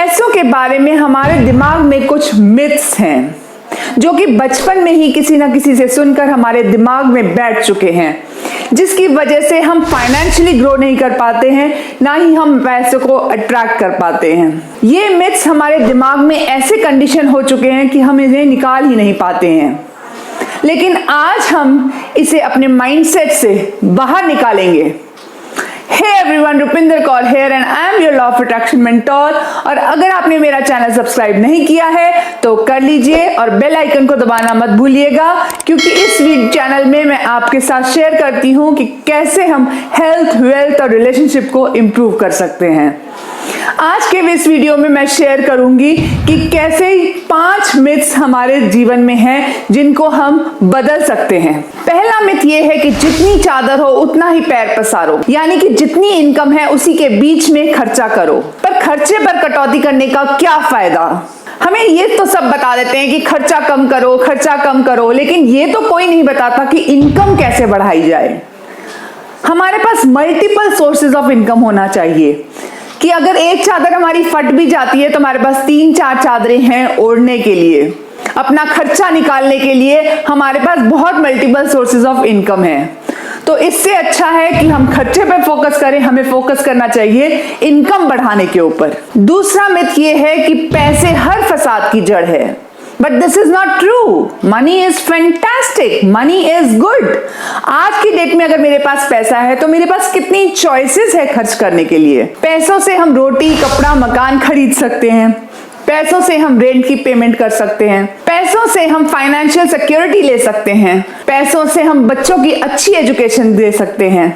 पैसों के बारे में हमारे दिमाग में कुछ मिथ्स हैं जो कि बचपन में ही किसी ना किसी से सुनकर हमारे दिमाग में बैठ चुके हैं, जिसकी वजह से हम फाइनेंशियली ग्रो नहीं कर पाते हैं, ना ही हम पैसों को अट्रैक्ट कर पाते हैं। ये मिथ्स हमारे दिमाग में ऐसे कंडीशन हो चुके हैं कि हम इन्हें निकाल ही नहीं पाते हैं। लेकिन आज हम इसे अपने माइंडसेट से बाहर निकालेंगे। Hey everyone, Rupinder Kaur here and I am your law of attraction mentor। और अगर आपने मेरा चैनल सब्सक्राइब नहीं किया है तो कर लीजिए और बेल आइकन को दबाना मत भूलिएगा, क्योंकि इस चैनल में मैं आपके साथ शेयर करती हूँ कि कैसे हम हेल्थ, वेल्थ और रिलेशनशिप को इम्प्रूव कर सकते हैं। आज के इस वीडियो में मैं शेयर करूंगी कि कैसे 5 मिथ्स हमारे जीवन में हैं जिनको हम बदल सकते हैं। पहला मिथ ये है कि जितनी चादर हो उतना ही पैर पसारो, यानी कि जितनी इनकम है उसी के बीच में खर्चा करो। पर खर्चे पर कटौती करने का क्या फायदा? हमें ये तो सब बता देते हैं कि खर्चा कम करो, खर्चा कम करो, लेकिन ये तो कोई नहीं बताता कि इनकम कैसे बढ़ाई जाए। हमारे पास मल्टीपल सोर्सेज ऑफ इनकम होना चाहिए कि अगर एक चादर हमारी फट भी जाती है तो हमारे पास 3-4 चादरें हैं ओढ़ने के लिए। अपना खर्चा निकालने के लिए हमारे पास बहुत मल्टीपल सोर्सेज ऑफ इनकम है। तो इससे अच्छा है कि हम खर्चे पे फोकस करें, हमें फोकस करना चाहिए इनकम बढ़ाने के ऊपर। दूसरा मिथ ये है कि पैसे हर फसाद की जड़ है। But this is not true. Money is fantastic. Money is good. आज की डेट में अगर मेरे पास पैसा है तो मेरे पास कितनी चॉइसेस है खर्च करने के लिए। पैसों से हम रोटी, कपड़ा, मकान खरीद सकते हैं। पैसों से हम रेंट की पेमेंट कर सकते हैं। पैसों से हम फाइनेंशियल सिक्योरिटी ले सकते हैं। पैसों से हम बच्चों की अच्छी एजुकेशन दे सकते हैं।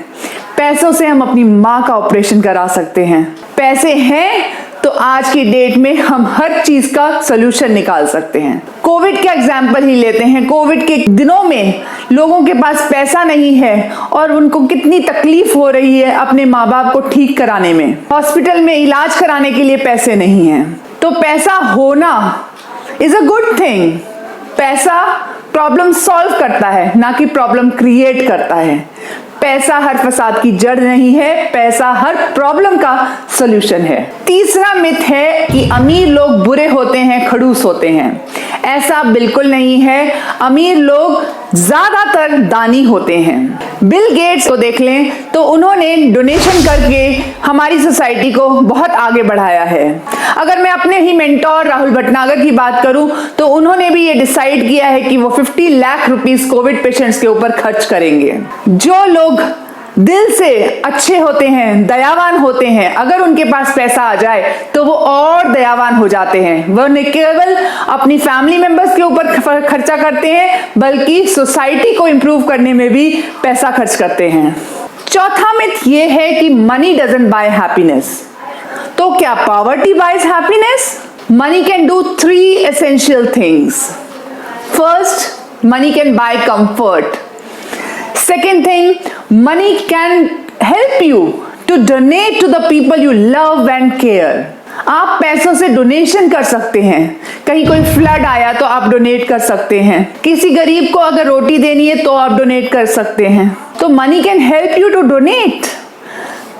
पैसों से हम अपनी माँ का ऑपरेशन करा सकते हैं। पैसे हैं तो आज की डेट में हम हर चीज का सलूशन निकाल सकते हैं। कोविड का एग्जाम्पल ही लेते हैं। कोविड के दिनों में लोगों के पास पैसा नहीं है और उनको कितनी तकलीफ हो रही है अपने माँ बाप को ठीक कराने में। हॉस्पिटल में इलाज कराने के लिए पैसे नहीं हैं। तो पैसा होना इज अ गुड थिंग। पैसा प्रॉब्लम सॉल्व करता है, ना कि प्रॉब्लम क्रिएट करता है। पैसा हर फसाद की जड़ नहीं है, पैसा हर प्रॉब्लम का सॉल्यूशन है। तीसरा मिथ है कि अमीर लोग बुरे होते हैं, खड़ूस होते हैं। ऐसा बिल्कुल नहीं है। अमीर लोग ज्यादातर दानी होते हैं। बिल गेट्स को देख लें तो उन्होंने डोनेशन करके हमारी सोसाइटी को बहुत आगे बढ़ाया है। अगर मैं अपने ही मेंटोर राहुल भटनागर की बात करूं तो उन्होंने भी ये डिसाइड किया है कि वो 50 लाख रुपीस कोविड पेशेंट्स के ऊपर खर्च करेंगे। जो लोग दिल से अच्छे होते हैं, दयावान होते हैं, अगर उनके पास पैसा आ जाए तो वो और दयावान हो जाते हैं। वो न केवल अपनी फैमिली मेंबर्स के ऊपर खर्चा करते हैं बल्कि सोसाइटी को इंप्रूव करने में भी पैसा खर्च करते हैं। चौथा मिथ ये है कि मनी डजंट बाय हैप्पीनेस। तो क्या poverty buys happiness? Money can do 3 essential things. First, money can buy comfort. Second thing, money can help you to donate to the people you love and care. आप पैसों से donation कर सकते हैं। कहीं कोई फ्लड आया तो आप डोनेट कर सकते हैं। किसी गरीब को अगर रोटी देनी है तो आप डोनेट कर सकते हैं। तो money can help you to donate.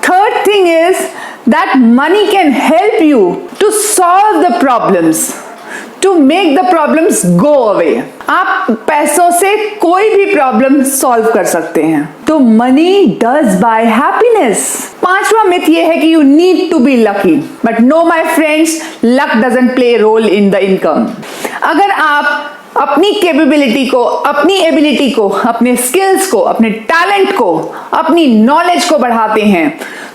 Third thing is that money can help you to solve the problems, to make the problems go away. आप पैसों से कोई भी प्रॉब्लम सॉल्व कर सकते हैं। तो मनी डज बाय हैप्पीनेस। पांचवा मिथ ये है कि you need to be lucky, but no my friends, luck doesn't play role in the income. अगर आप अपनी कैपेबिलिटी को, अपनी एबिलिटी को, अपने स्किल्स को, अपने टैलेंट को, अपनी नॉलेज को बढ़ाते हैं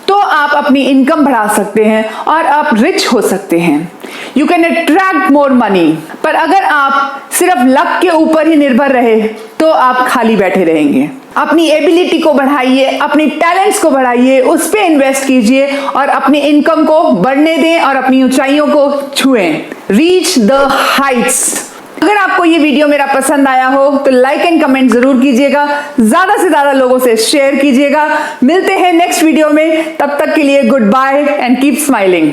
तो आप अपनी इनकम बढ़ा सकते हैं और आप रिच हो सकते हैं। You can attract more money. पर अगर आप सिर्फ लक के ऊपर ही निर्भर रहे तो आप खाली बैठे रहेंगे। अपनी एबिलिटी को बढ़ाइए, अपनी टैलेंट्स को बढ़ाइए, उस पे इन्वेस्ट कीजिए और अपनी इनकम को बढ़ने दें और अपनी ऊंचाइयों को छुएं। Reach the Heights. अगर आपको ये वीडियो मेरा पसंद आया हो तो लाइक एंड कमेंट जरूर कीजिएगा, ज्यादा से ज्यादा लोगों से शेयर कीजिएगा। मिलते हैं नेक्स्ट वीडियो में, तब तक के लिए goodbye and keep smiling.